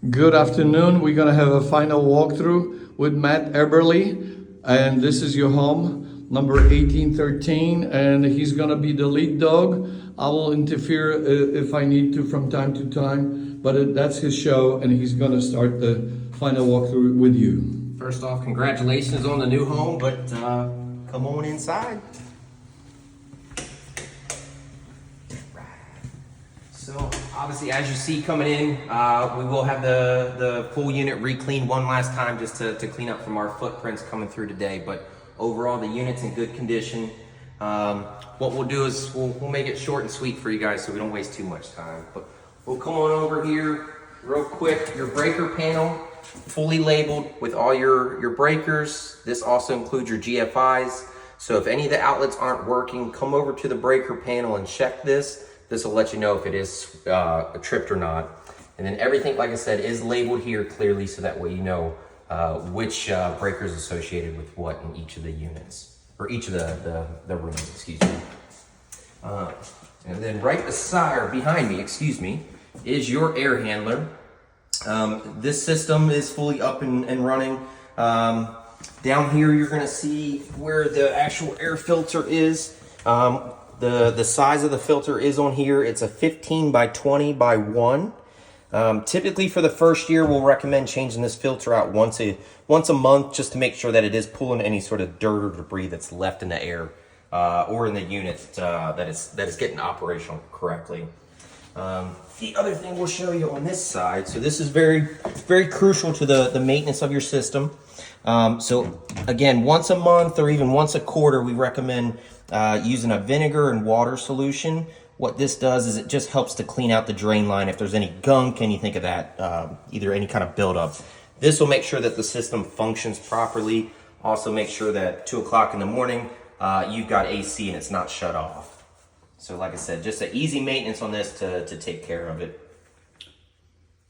Good afternoon. We're going to have a final walkthrough with Matt Eberly, and this is your home, number 1813, and he's going to be the lead dog. I will interfere if I need to from time to time, but that's his show, and he's going to start the final walkthrough with you. First off, congratulations on the new home, but come on inside. So obviously, as you see coming in, we will have the full unit re-cleaned one last time just to clean up from our footprints coming through today. But overall, the unit's in good condition. What we'll do is we'll make it short and sweet for you guys so we don't waste too much time. But we'll come on over here real quick. Your breaker panel, fully labeled with all your breakers. This also includes your GFIs. So if any of the outlets aren't working, come over to the breaker panel and check this. This will let you know if it is tripped or not. And then everything, like I said, is labeled here clearly so that way you know which breaker is associated with what in each of the units, or each of the rooms, excuse me. And then right beside, or behind me, excuse me, is your air handler. This system is fully up and running. Down here, you're gonna see where the actual air filter is. The size of the filter is on here. It's a 15 by 20 by 1. Typically for the first year, we'll recommend changing this filter out once a month just to make sure that it is pulling any sort of dirt or debris that's left in the air or in the unit that is getting operational correctly. The other thing we'll show you on this side, so this is very, very crucial to the maintenance of your system. So again, once a month or even once a quarter, we recommend using a vinegar and water solution. What this does is it just helps to clean out the drain line if there's any gunk, anything of that, either any kind of buildup. This will make sure that the system functions properly. Also make sure that 2 o'clock in the morning, you've got AC and it's not shut off. So like I said, just an easy maintenance on this to take care of it.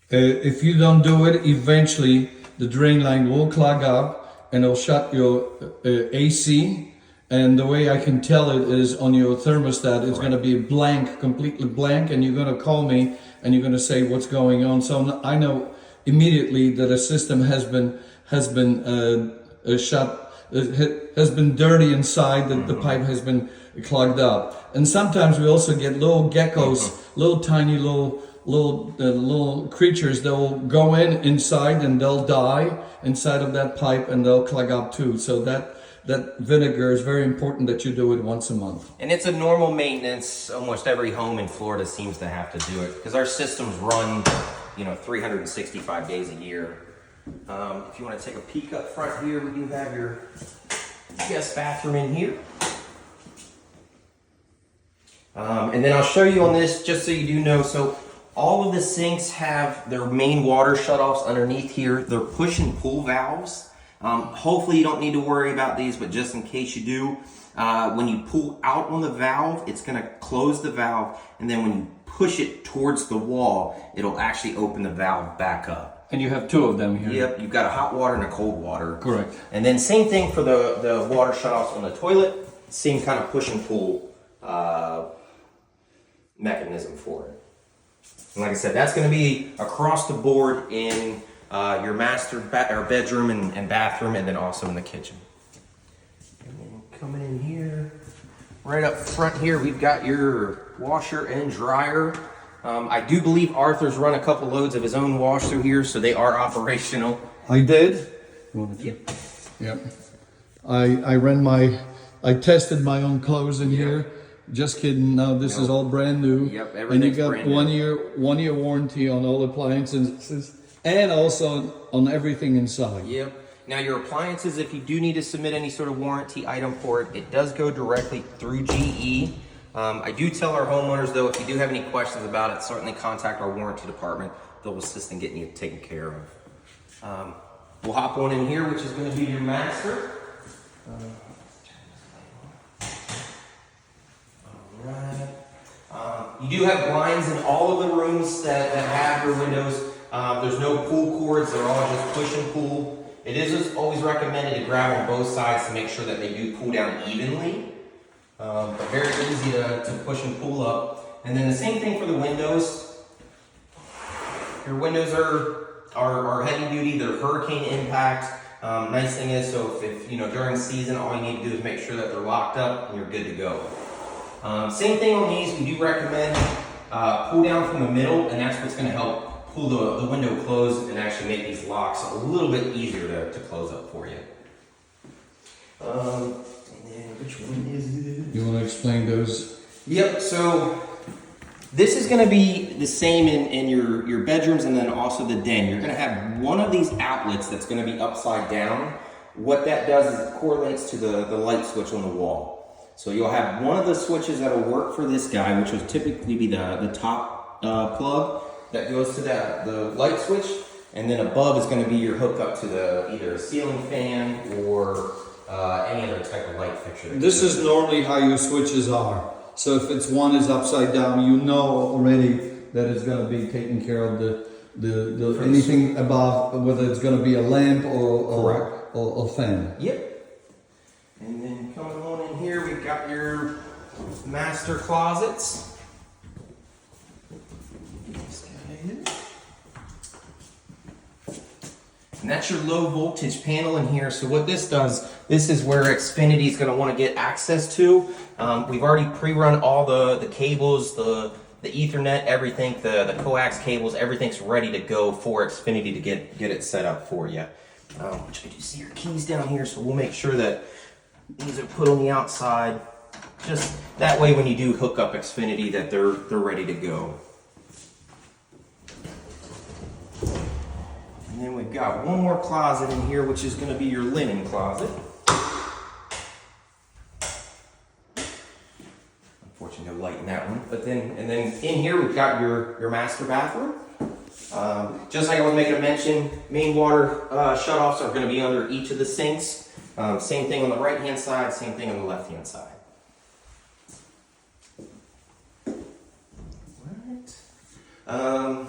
If you don't do it, eventually the drain line will clog up and it'll shut your AC. And the way I can tell it is on your thermostat, it's going to be blank, completely blank, and you're going to call me and you're going to say what's going on. So I know immediately that a system has been shut, has been dirty inside, that the pipe has been clogged up. And sometimes we also get little geckos, little tiny little creatures that will go inside and they'll die inside of that pipe and they'll clog up too. So that vinegar is very important that you do it once a month. And it's a normal maintenance. Almost every home in Florida seems to have to do it because our systems run, 365 days a year. If you want to take a peek up front here, we do have your guest bathroom in here. And then I'll show you on this, just so you do know, so all of the sinks have their main water shutoffs underneath here. They're push and pull valves. Hopefully you don't need to worry about these, but just in case you do, when you pull out on the valve, it's going to close the valve, and then when you push it towards the wall, it'll actually open the valve back up. And you have two of them here. Yep, you've got a hot water and a cold water. Correct. And then same thing for the water shutoffs on the toilet, same kind of push and pull mechanism for it. And like I said, that's going to be across the board in your master bedroom and bathroom, and then also in the kitchen. And then coming in here, right up front here, we've got your washer and dryer. I do believe Arthur's run a couple loads of his own wash through here, so they are operational. I did. Yep. Yep. I tested my own clothes in here. Just kidding. No, this is all brand new. Yep, and you everything's got brand new. one year warranty on all appliances and also on everything inside. Yep. Now your appliances, if you do need to submit any sort of warranty item for it, it does go directly through GE. I do tell our homeowners though, if you do have any questions about it, certainly contact our warranty department. They'll assist in getting you taken care of. We'll hop on in here, which is going to be your master. Alright. You do have blinds in all of the rooms that have your windows. There's no pull cords, they're all just push and pull. It is always recommended to grab on both sides to make sure that they do pull down evenly. But very easy to push and pull up. And then the same thing for the windows. Your windows are are heavy duty, they're hurricane impact. Nice thing is, so if during season, all you need to do is make sure that they're locked up and you're good to go. Same thing on these, we do recommend pull down from the middle, and that's what's going to help pull the window closed and actually make these locks a little bit easier to close up for you. And then which one is it? You want to explain those? Yep, so this is going to be the same in your bedrooms and then also the den. You're going to have one of these outlets that's going to be upside down. What that does is it correlates to the light switch on the wall. So you'll have one of the switches that'll work for this guy, which will typically be the top plug that goes to the light switch, and then above is going to be your hookup to either a ceiling fan or any other type of light fixture. This is normally how your switches are. So if it's one is upside down, you know already that it's going to be taking care of the anything above, whether it's going to be a lamp or fan. Yep. And then coming on in here, we've got your master closets. And that's your low voltage panel in here. So what this does, this is where Xfinity is going to want to get access to. We've already pre-run all the cables, the Ethernet, everything, the coax cables, everything's ready to go for Xfinity to get it set up for you. Which I do see your keys down here, so we'll make sure that these are put on the outside. Just that way when you do hook up Xfinity that they're ready to go. And then we've got one more closet in here, which is going to be your linen closet. Unfortunately, no light in that one. But then in here we've got your master bathroom. Just like I was making a mention, main water shutoffs are going to be under each of the sinks. Same thing on the right hand side, same thing on the left hand side. Right.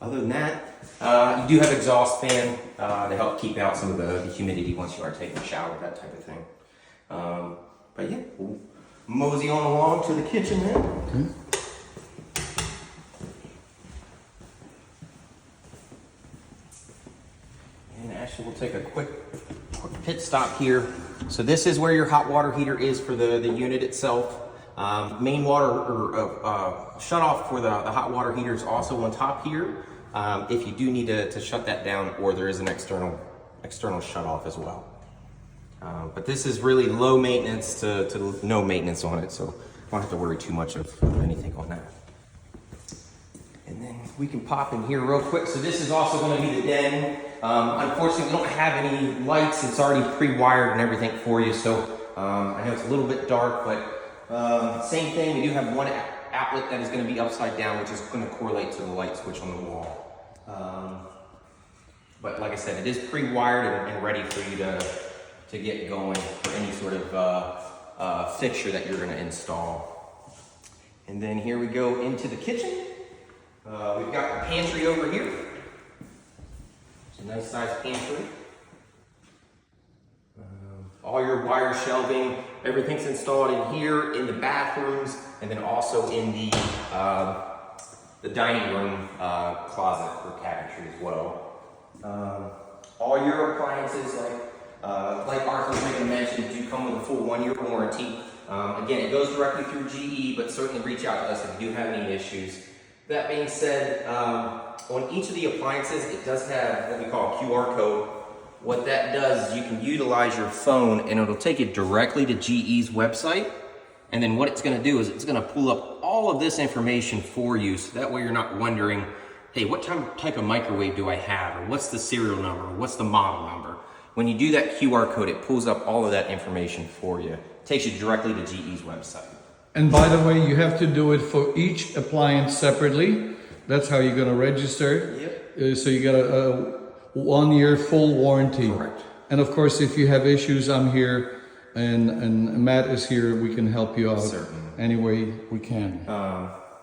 Other than that, you do have exhaust fan to help keep out some of the humidity once you are taking a shower, that type of thing. But yeah, we'll mosey on along to the kitchen then. Okay. And actually, we'll take a quick pit stop here. So this is where your hot water heater is for the unit itself. Main water or shut off for the hot water heater is also on top here. If you do need to shut that down, or there is an external shut off as well. But this is really low maintenance to no maintenance on it, so you don't have to worry too much of anything on that. And then we can pop in here real quick. So this is also going to be the den. Unfortunately, we don't have any lights. It's already pre-wired and everything for you. So I know it's a little bit dark, but same thing. We do have one outlet that is going to be upside down, which is going to correlate to the light switch on the wall. But like I said, it is pre-wired and ready for you to get going for any sort of fixture that you're going to install. And then here we go into the kitchen. We've got the pantry over here. It's a nice sized pantry. All your wire shelving, everything's installed in here, in the bathrooms, and then also in the dining room closet or cabinetry as well. All your appliances, like Arthur was making a mention, do come with a full 1-year warranty. Again, it goes directly through GE, but certainly reach out to us if you do have any issues. That being said, on each of the appliances, it does have what we call a QR code. What that does is you can utilize your phone and it'll take you directly to GE's website. And then what it's going to do is it's going to pull up all of this information for you. So that way you're not wondering, hey, what type of microwave do I have? Or what's the serial number? Or what's the model number? When you do that QR code, it pulls up all of that information for you. It takes you directly to GE's website. And by the way, you have to do it for each appliance separately. That's how you're going to register. Yep. So you got a 1-year full warranty. Correct. And of course, if you have issues, I'm here, and Matt is here. We can help you out. Certainly. Any way we can.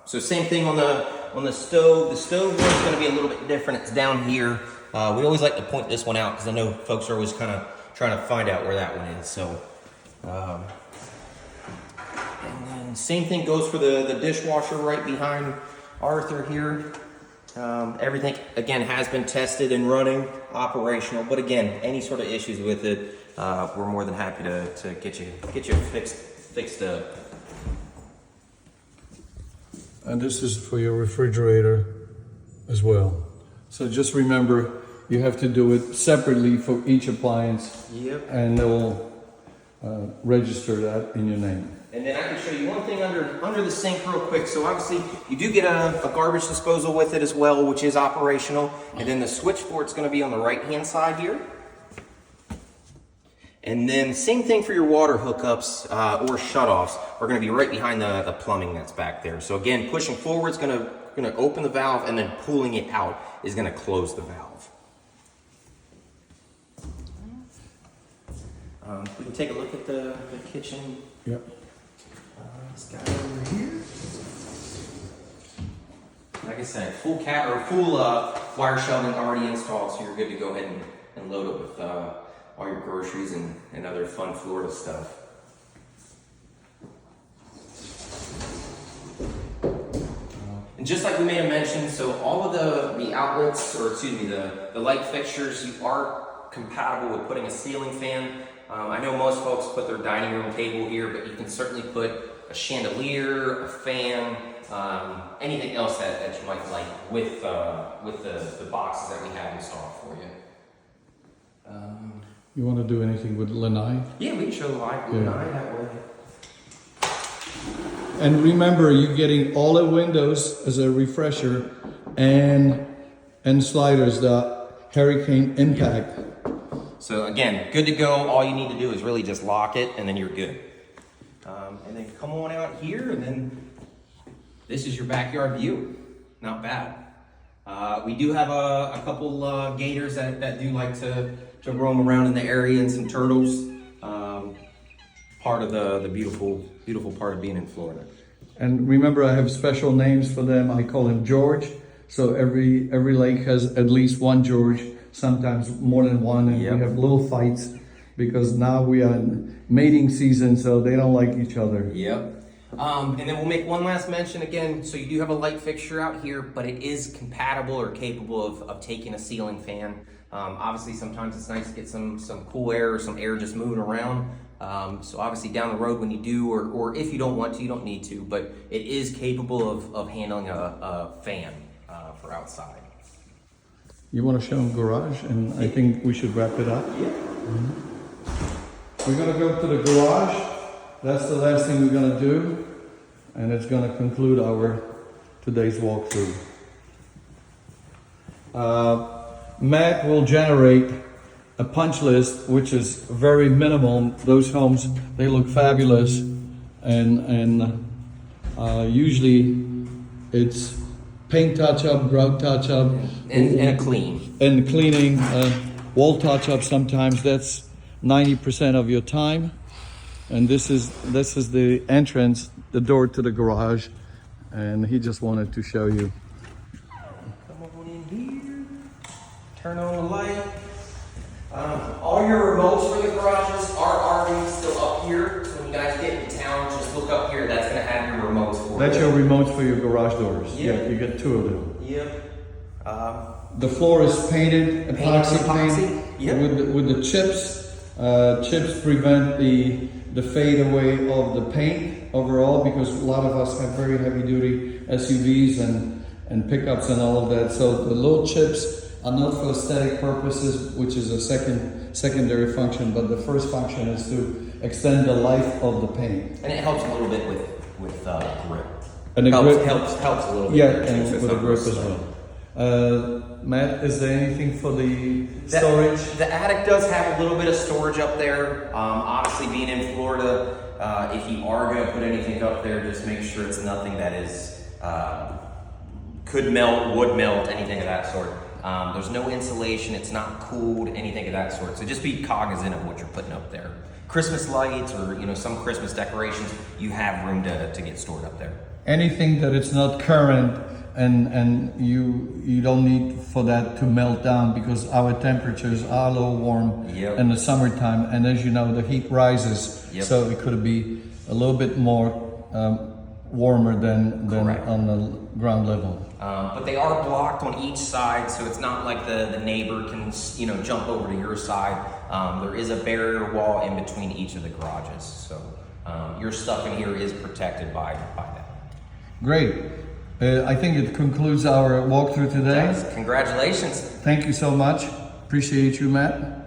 So same thing on the stove. The stove is going to be a little bit different. It's down here. We always like to point this one out because I know folks are always kind of trying to find out where that one is. So. And then same thing goes for the dishwasher right behind Arthur here. Everything, again, has been tested and running, operational. But again, any sort of issues with it, we're more than happy to get you fixed up. And this is for your refrigerator as well. So just remember, you have to do it separately for each appliance. Yep. And they will register that in your name. And then I can show you one thing under the sink real quick. So obviously you do get a garbage disposal with it as well, which is operational. And then the switch for it's going to be on the right-hand side here. And then same thing for your water hookups or shutoffs are going to be right behind the plumbing that's back there. So again, pushing forward is going to open the valve, and then pulling it out is going to close the valve. We can take a look at the kitchen. Yep. This guy over here. Like I said, full wire shelving already installed, so you're good to go ahead and load it with all your groceries and other fun Florida stuff. And just like we made a mention, so all of the outlets, or excuse me, the light fixtures, you are compatible with putting a ceiling fan. I know most folks put their dining room table here, but you can certainly put a chandelier, a fan, anything else that you might like with the boxes that we have installed for you. You want to do anything with lanai? Yeah, we can show the live lanai that way. And remember, you're getting all the windows as a refresher and sliders, the Hurricane Impact. So again, good to go. All you need to do is really just lock it, and then you're good. And then come on out here, and then this is your backyard view. Not bad. We do have a couple gators that do like to roam around in the area, and some turtles. Part of the beautiful part of being in Florida. And remember, I have special names for them. I call him George. So every lake has at least one George, sometimes more than one, and we have little fights because now we are in mating season, so they don't like each other. Yep. And then we'll make one last mention again. So you do have a light fixture out here, but it is compatible or capable of taking a ceiling fan. Obviously, sometimes it's nice to get some cool air or some air just moving around. So obviously down the road when you do, or if you don't want to, you don't need to, but it is capable of handling a fan for outside. You want to show them garage, and I think we should wrap it up. Yeah. We're going to go to the garage. That's the last thing we're going to do, and it's going to conclude our today's walkthrough. Matt will generate a punch list, which is very minimal. Those homes, they look fabulous, and usually it's paint touch-up, grout touch-up, And a clean. and cleaning, wall touch-up. Sometimes that's 90% of your time. And this is the entrance, the door to the garage, and he just wanted to show you. Come on in here. Turn on the light. All your remotes for the garages are already still up here. So when you guys get into town, just look up here. That's going to have your remotes for That's you. your remotes for your garage doors. Yeah. Yeah, you get 2 of them. Yep. The floor is painted epoxy epoxy, paint yep. with the chips. Chips prevent the fade away of the paint overall, because a lot of us have very heavy duty SUVs and pickups and all of that. So the little chips are not for aesthetic purposes, which is a secondary function, but the first function is to extend the life of the paint. And it helps a little bit with grip. And the helps, grip, helps a little bit. yeah, there, too, and so it's with the not grip really as slow. well. Matt, is there anything for the storage? The attic does have a little bit of storage up there. Obviously, being in Florida, if you are going to put anything up there, just make sure it's nothing that is could melt, would melt, anything of that sort. There's no insulation. It's not cooled, anything of that sort. So just be cognizant of what you're putting up there. Christmas lights or some Christmas decorations, you have room to get stored up there. Anything that it's not current and you don't need for that to melt down, because our temperatures are a little warm in the summertime, and as you know, the heat rises. So it could be a little bit more warmer than Correct. on the ground level. But they are blocked on each side, so it's not like the neighbor can, you know, jump over to your side. There is a barrier wall in between each of the garages, so your stuff in here is protected by that. Great. I think it concludes our walkthrough today. Congratulations. Thank you so much. Appreciate you, Matt.